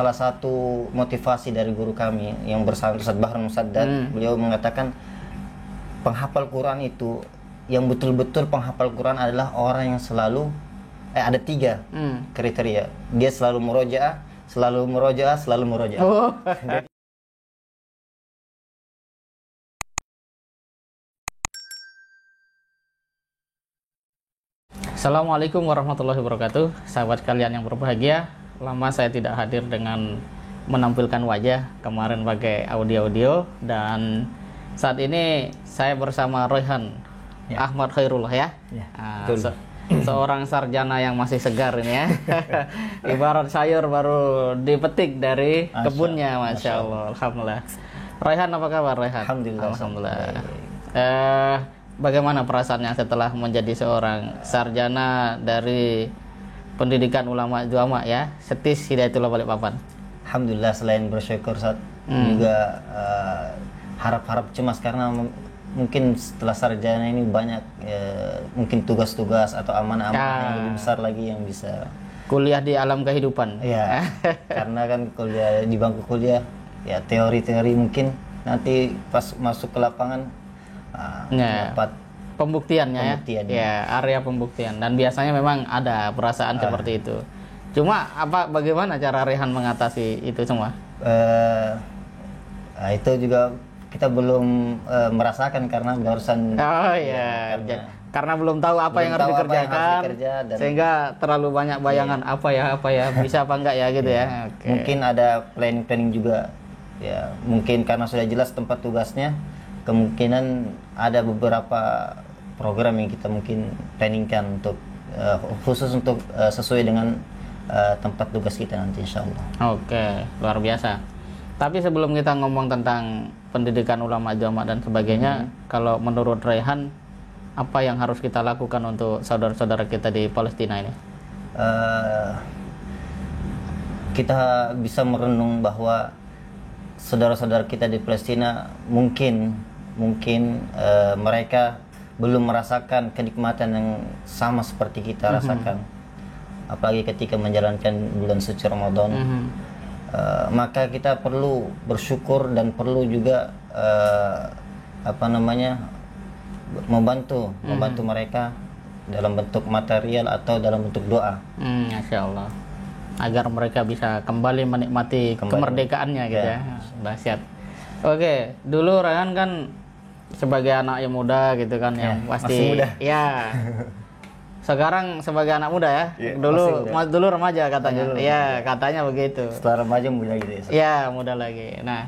salah satu motivasi dari guru kami yang bersama Ustaz Bahrul Musaddad, beliau mengatakan penghafal Quran itu yang betul-betul penghafal Quran adalah orang yang selalu ada 3 kriteria. Dia selalu murojaah, selalu murojaah, selalu murojaah. Oh. Assalamualaikum warahmatullahi wabarakatuh. Sahabat kalian yang berbahagia, lama saya tidak hadir dengan menampilkan wajah, kemarin pakai audio-audio, dan saat ini saya bersama Royhan Ahmad Khairullah ya. Seorang sarjana yang masih segar ini ya. Ibarat sayur baru dipetik dari kebunnya, Masya Allah. Alhamdulillah. Royhan, apa kabar Royhan? Alhamdulillah. Bagaimana perasaannya setelah menjadi seorang sarjana dari pendidikan ulama Juama ya, Setis Hidayatullah Balikpapan? Alhamdulillah, selain bersyukur saat juga harap-harap cemas karena mungkin setelah sarjana ini banyak mungkin tugas-tugas atau amanah-amanah yang lebih besar lagi yang bisa kuliah di alam kehidupan. Ya, karena kan kuliah di bangku kuliah ya teori-teori, mungkin nanti pas masuk ke lapangan dapat pembuktiannya ya, area pembuktian, dan biasanya memang ada perasaan seperti itu. Cuma bagaimana cara Rehan mengatasi itu semua? Itu juga kita belum merasakan karena barusan karena belum tahu apa yang harus dikerjakan, sehingga terlalu banyak bayangan apa ya bisa apa enggak ya gitu ya. Okay. Mungkin ada planning juga ya, mungkin karena sudah jelas tempat tugasnya, kemungkinan ada beberapa program yang kita mungkin planningkan untuk khusus untuk sesuai dengan tempat tugas kita nanti, insya Allah. Oke, luar biasa. Tapi sebelum kita ngomong tentang pendidikan ulama Juama dan sebagainya, kalau menurut Rehan, apa yang harus kita lakukan untuk saudara-saudara kita di Palestina ini? Kita bisa merenung bahwa saudara-saudara kita di Palestina mungkin mereka belum merasakan kenikmatan yang sama seperti kita rasakan, apalagi ketika menjalankan bulan suci Ramadan. Maka kita perlu bersyukur dan perlu juga membantu mereka dalam bentuk material atau dalam bentuk doa. Masya Allah, agar mereka bisa kembali menikmati kemerdekaannya gitu ya. Dahsyat. Oke, dulu Rehan kan sebagai anak yang muda gitu kan, yang pasti masih muda. Ya. Sekarang sebagai anak muda ya. Dulu remaja katanya. Iya, katanya begitu. Setelah remaja muda gitu ya. Iya, muda lagi. Nah,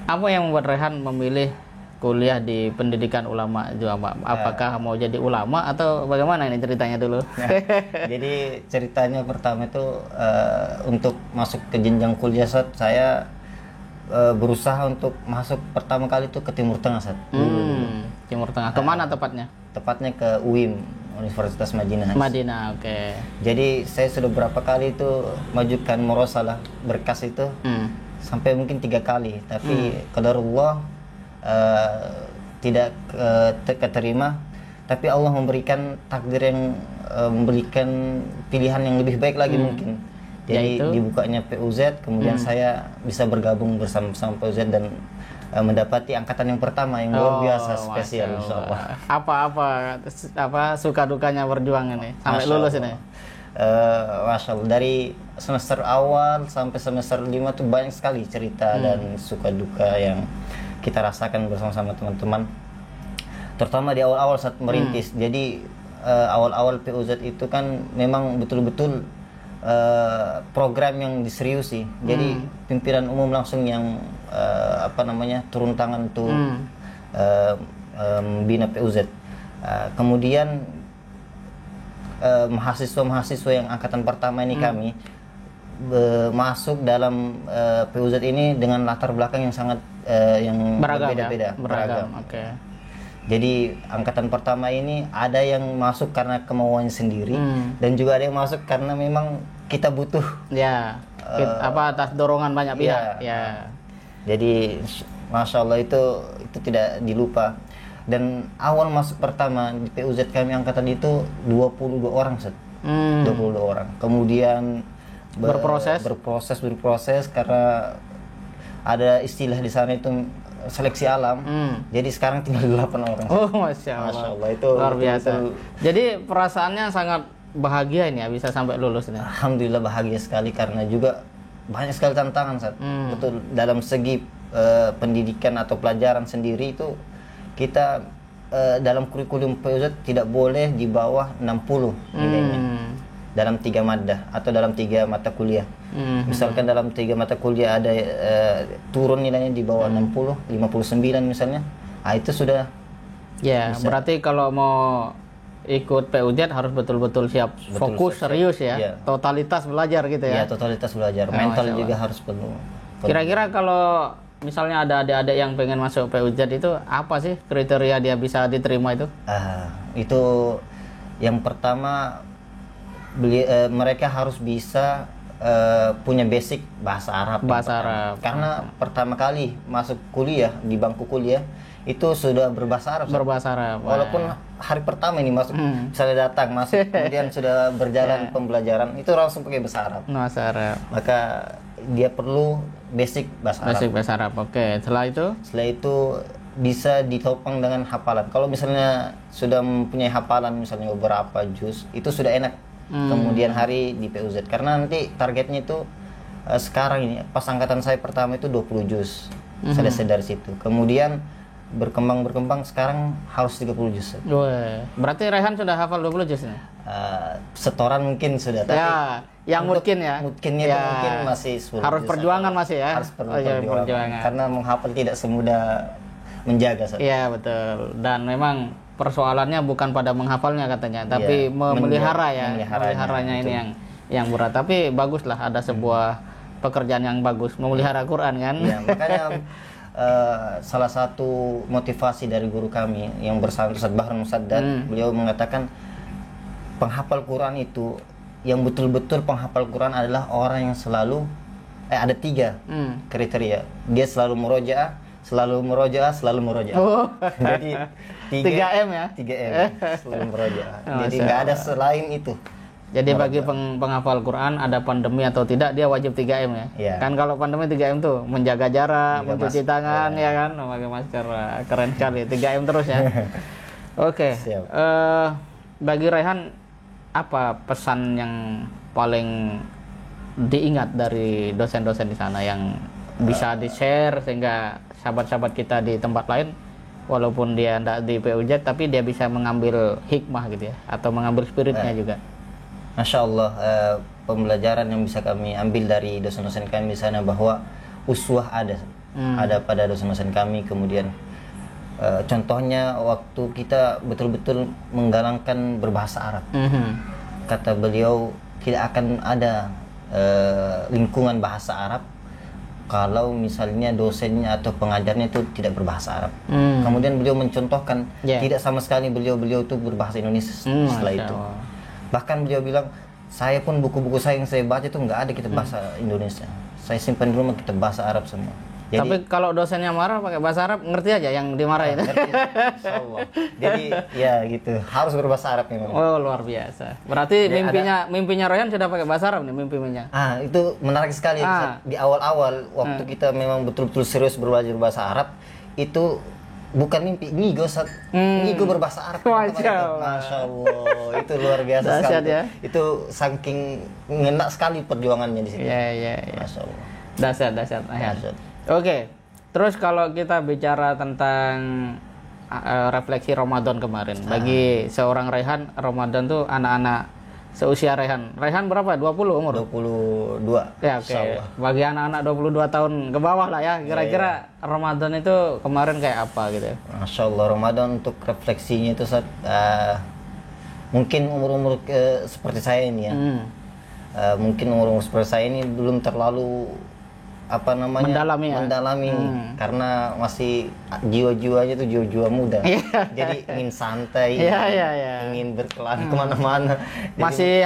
apa yang membuat Rehan memilih kuliah di pendidikan ulama Juama? Apakah mau jadi ulama atau bagaimana ini ceritanya dulu? Jadi ceritanya pertama itu untuk masuk ke jenjang kuliah saya berusaha untuk masuk pertama kali itu ke Timur Tengah Timur Tengah. Kemana tepatnya? Tepatnya ke UIM, Universitas Madinah. Madinah, oke. Jadi saya sudah berapa kali itu majukan murosalah berkas itu sampai mungkin 3 kali, tapi qadarullah tidak keterima. Tapi Allah memberikan takdir yang memberikan pilihan yang lebih baik lagi mungkin. Jadi dibukanya PUZ, kemudian saya bisa bergabung bersama PUZ dan mendapati angkatan yang pertama yang luar biasa spesial, insyaallah. Apa suka dukanya berjuang ini sampai lulus ini? Masya Allah, dari semester awal sampai semester 5 tuh banyak sekali cerita dan suka duka yang kita rasakan bersama-sama teman-teman. Terutama di awal-awal saat merintis. Jadi awal-awal PUZ itu kan memang betul-betul program yang diseriusi. Jadi pimpinan umum langsung yang turun tangan untuk membina PUZ. Kemudian mahasiswa-mahasiswa yang angkatan pertama ini kami masuk dalam PUZ ini dengan latar belakang yang sangat yang berbeda-beda, beragam. Okay. Jadi angkatan pertama ini ada yang masuk karena kemauannya sendiri dan juga ada yang masuk karena memang kita butuh. Ya. Atas dorongan banyak pihak. Ya. Jadi Masya Allah itu tidak dilupa. Dan awal masuk pertama di PUZ kami angkatan itu 22 orang, 22 orang. Kemudian berproses karena ada istilah di sana itu seleksi alam. Jadi sekarang tinggal 8 orang. Oh, Masya Allah. Itu luar biasa. Jadi perasaannya sangat bahagia ini ya bisa sampai lulus ini. Alhamdulillah bahagia sekali karena juga banyak sekali tantangan saat betul dalam segi pendidikan atau pelajaran sendiri itu kita dalam kurikulum PUZ tidak boleh di bawah 60 nilainya dalam 3 madah atau dalam 3 mata kuliah. Misalkan dalam 3 mata kuliah ada turun nilainya di bawah 60, 59 misalnya. Itu sudah ya, bisa. Berarti kalau mau ikut PUZ harus betul-betul siap, fokus, serius ya. Ya. Totalitas belajar gitu ya. Ya, totalitas belajar. Mental juga harus perlu. Kira-kira kalau misalnya ada adik-adik yang pengen masuk PUZ itu apa sih kriteria dia bisa diterima itu? Itu yang pertama mereka harus bisa punya basic bahasa Arab. Karena pertama kali masuk kuliah di bangku kuliah itu sudah berbahasa Arab. Walaupun hari pertama ini masuk, misalnya datang masuk, kemudian sudah berjalan pembelajaran itu langsung pakai bahasa Arab. Maka dia perlu basic bahasa Arab. Oke. Setelah itu bisa ditopang dengan hafalan. Kalau misalnya sudah mempunyai hafalan misalnya beberapa juz, itu sudah enak. Kemudian hari di PUZ karena nanti targetnya itu sekarang ini pas angkatan saya pertama itu 20 juz. Selesai dari situ. Kemudian berkembang sekarang harus 30 juz. Berarti Rehan sudah hafal 20 juz nih? Setoran mungkin sudah, tapi yang mungkinnya mungkin masih 10 harus juz. Perjuangan masih ya? Harus perjuangan. Karena menghafal tidak semudah menjaga. Iya, betul. Dan memang persoalannya bukan pada menghafalnya katanya, tapi memeliharanya ini yang berat. Tapi baguslah ada sebuah pekerjaan yang bagus, memelihara Quran kan. Ya, makanya salah satu motivasi dari guru kami yang bersama Ustaz Bahran Musaddad, beliau mengatakan penghafal Quran itu yang betul-betul penghafal Quran adalah orang yang selalu ada 3 kriteria. Dia selalu murojaah, selalu murojaah. Jadi 3M ya? 3M, selalu murojaah. Jadi nggak ada selain itu. Jadi bagi penghafal Quran ada pandemi atau tidak dia wajib 3M ya? Kan kalau pandemi 3M tuh menjaga jarak, mencuci tangan ya kan, memakai masker. Keren sekali, 3M terus ya. Oke. Bagi Rehan apa pesan yang paling diingat dari dosen-dosen di sana yang bisa di-share sehingga sahabat-sahabat kita di tempat lain walaupun dia tidak di PUZ tapi dia bisa mengambil hikmah gitu ya atau mengambil spiritnya juga. Masya Allah, pembelajaran yang bisa kami ambil dari dosen-dosen kami di sana bahwa uswah ada pada dosen-dosen kami. Kemudian contohnya waktu kita betul-betul menggalangkan berbahasa Arab, kata beliau tidak akan ada lingkungan bahasa Arab kalau misalnya dosennya atau pengajarnya itu tidak berbahasa Arab. Kemudian beliau mencontohkan tidak sama sekali beliau itu berbahasa Indonesia setelah itu. Bahkan beliau bilang, saya pun buku-buku saya yang saya baca itu nggak ada kita bahasa Indonesia. Saya simpan di rumah kita bahasa Arab semua. Jadi, tapi kalau dosennya marah pakai bahasa Arab, ngerti aja yang dimarahin. Insyaallah. Jadi ya gitu, harus berbahasa Arab memang. Oh, luar biasa. Berarti mimpinya Rehan sudah pakai bahasa Arab nih mimpinya. Itu menarik sekali. Di awal-awal waktu kita memang betul-betul serius belajar bahasa Arab, itu bukan mimpi, ngigo berbahasa Arab. Masya Allah, itu luar biasa sekali. Ya? Itu saking ngena sekali perjuangannya di sini. Iya. Masya Allah. Dahsyat. Oke, terus kalau kita bicara tentang refleksi Ramadan kemarin, bagi seorang Rehan, Ramadan tuh anak-anak seusia Rehan. Rehan berapa? 20 umur? 22. Ya, oke. Bagi anak-anak 22 tahun ke bawah lah ya, kira-kira Ramadan itu kemarin kayak apa gitu? Masya Allah, Ramadan untuk refleksinya itu mungkin umur-umur seperti saya ini ya. Mungkin umur-umur seperti saya ini belum terlalu mendalami karena masih jiwa-jiwanya tuh jiwa-jiwa muda. Jadi ingin santai, ingin berkelana kemana-mana. Masih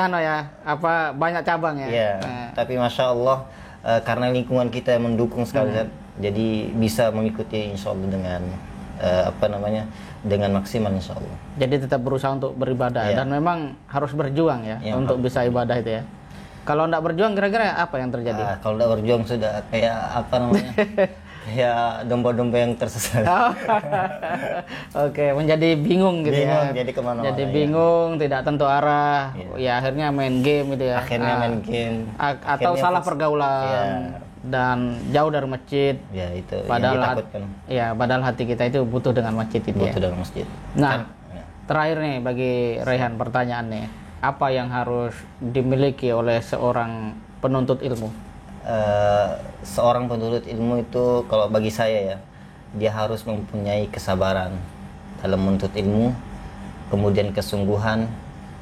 banyak cabang ya. Tapi Masya Allah karena lingkungan kita mendukung sekali, jadi bisa mengikuti Insya Allah dengan dengan maksimal Insya Allah. Jadi tetap berusaha untuk beribadah dan memang harus berjuang ya untuk bisa ibadah itu ya. Kalau nggak berjuang kira-kira apa yang terjadi? Kalau udah berjuang sudah kayak apa namanya? Kayak domba-domba yang tersesat. Oke, menjadi bingung gitu Bingung, ya. jadi kemana-mana, Jadi ya. bingung, tidak tentu arah. Iya. Ya akhirnya main game gitu ya. Akhirnya main game. Atau Akhirnya salah pas- pergaulan Iya. dan jauh dari masjid. Ya itu Padahal yang ditakutkan. padahal hati kita itu butuh dengan masjid itu ya. Butuh dalam masjid. Nah, Ya. terakhir nih bagi Raihan pertanyaan nih, apa yang harus dimiliki oleh seorang penuntut ilmu? Seorang penuntut ilmu itu kalau bagi saya ya, dia harus mempunyai kesabaran dalam menuntut ilmu, kemudian kesungguhan,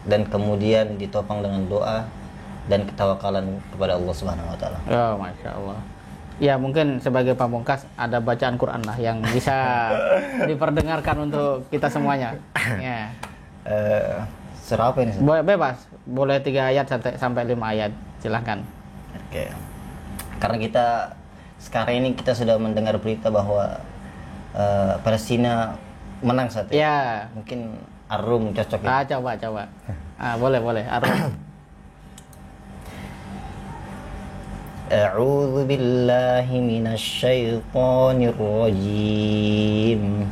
dan kemudian ditopang dengan doa dan ketawakalan kepada Allah Subhanahu wa taala. Ya, Masya Allah. Ya mungkin sebagai pamungkas ada bacaan Quran lah yang bisa diperdengarkan untuk kita semuanya. Ya. Surah apa ini? Bebas, boleh 3 ayat sampai 5 ayat, silahkan. Oke. Karena kita sekarang ini kita sudah mendengar berita bahwa Palestina menang saat ini. Ya. Mungkin Ar-Rum cocok ya. Coba. Boleh. A'udzu billahi minasy syaithanir rajim.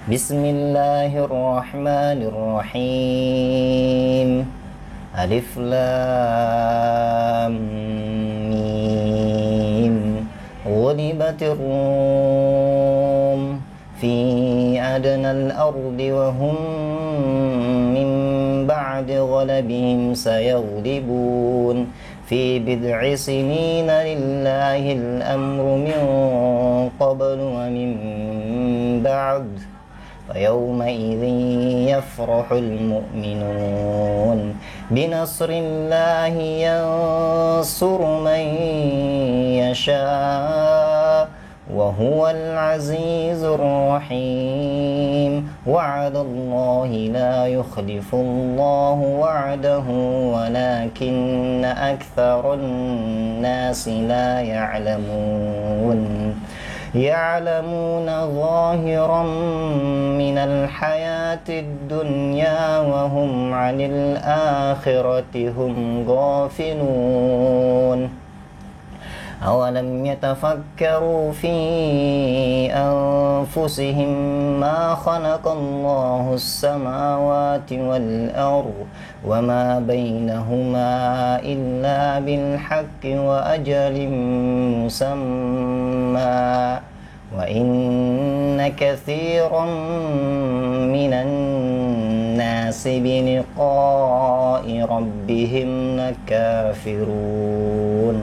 Bismillahirrahmanirrahim. Alif Lam Mim. Ghulibatir Rum fi adnal ardi wa hum min ba'di ghalabihim sayaghlibun fi bid'i sinina lillahil amru min qablu wa min ba'd فيومئذ يفرح المؤمنون بنصر الله ينصر من يشاء وهو العزيز الرحيم وعد الله لا يخلف الله وعده ولكن أكثر الناس لا يعلمون يعلمون ظاهرا من الحياة الدنيا وهم عن الآخرة هم غافلون أولم يتفكروا في أنفسهم ما خلق الله السماوات والأرض وما بينهما إلا بالحق وأجل مسمى وإن كثيرا من الناس بلقاء ربهم لكافرون.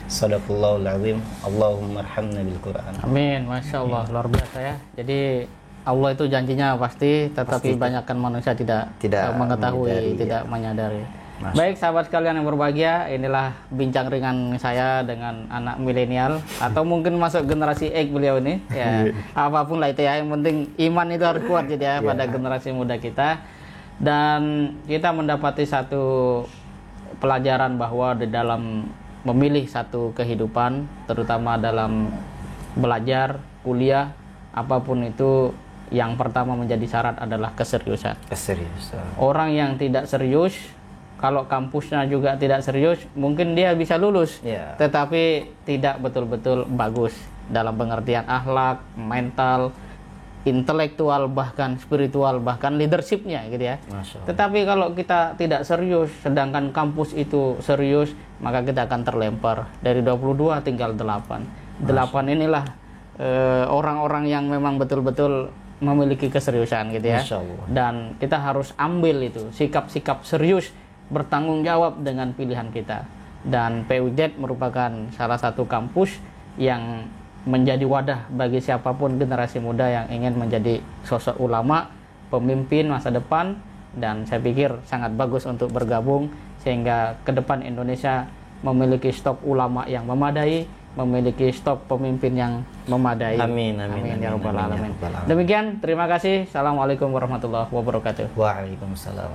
Sadaqallahul azim. Allahumma arhamna bil Qur'an. Amin, Masya Allah, luar biasa ya. Jadi Allah itu janjinya pasti, tetapi banyakkan manusia tidak mengetahui, menyadari, tidak ya. menyadari. Masya. Baik sahabat sekalian yang berbahagia, inilah bincang ringan saya dengan anak milenial atau mungkin masuk generasi X beliau ini. Ya, apapun lah itu ya, yang penting iman itu harus kuat jadi ya pada generasi muda kita. Dan kita mendapati satu pelajaran bahwa di dalam memilih satu kehidupan, terutama dalam belajar, kuliah, apapun itu, yang pertama menjadi syarat adalah keseriusan. Keseriusan. Orang yang tidak serius, kalau kampusnya juga tidak serius, mungkin dia bisa lulus, Ya. tetapi tidak betul-betul bagus dalam pengertian akhlak, mental, intelektual, bahkan spiritual, bahkan leadershipnya gitu ya. Masya Allah. Tetapi kalau kita tidak serius, sedangkan kampus itu serius, maka kita akan terlempar. Dari 22 tinggal 8. 8 inilah orang-orang yang memang betul-betul memiliki keseriusan gitu ya. Masya Allah. Dan kita harus ambil itu, sikap-sikap serius, bertanggung jawab dengan pilihan kita. Dan PUZ merupakan salah satu kampus yang menjadi wadah bagi siapapun generasi muda yang ingin menjadi sosok ulama, pemimpin masa depan, dan saya pikir sangat bagus untuk bergabung sehingga ke depan Indonesia memiliki stok ulama yang memadai, memiliki stok pemimpin yang memadai. Amin, Ya rabbal amin, alamin. ya rabbal alamin. Demikian, terima kasih. Assalamualaikum warahmatullahi wabarakatuh. Waalaikumsalam.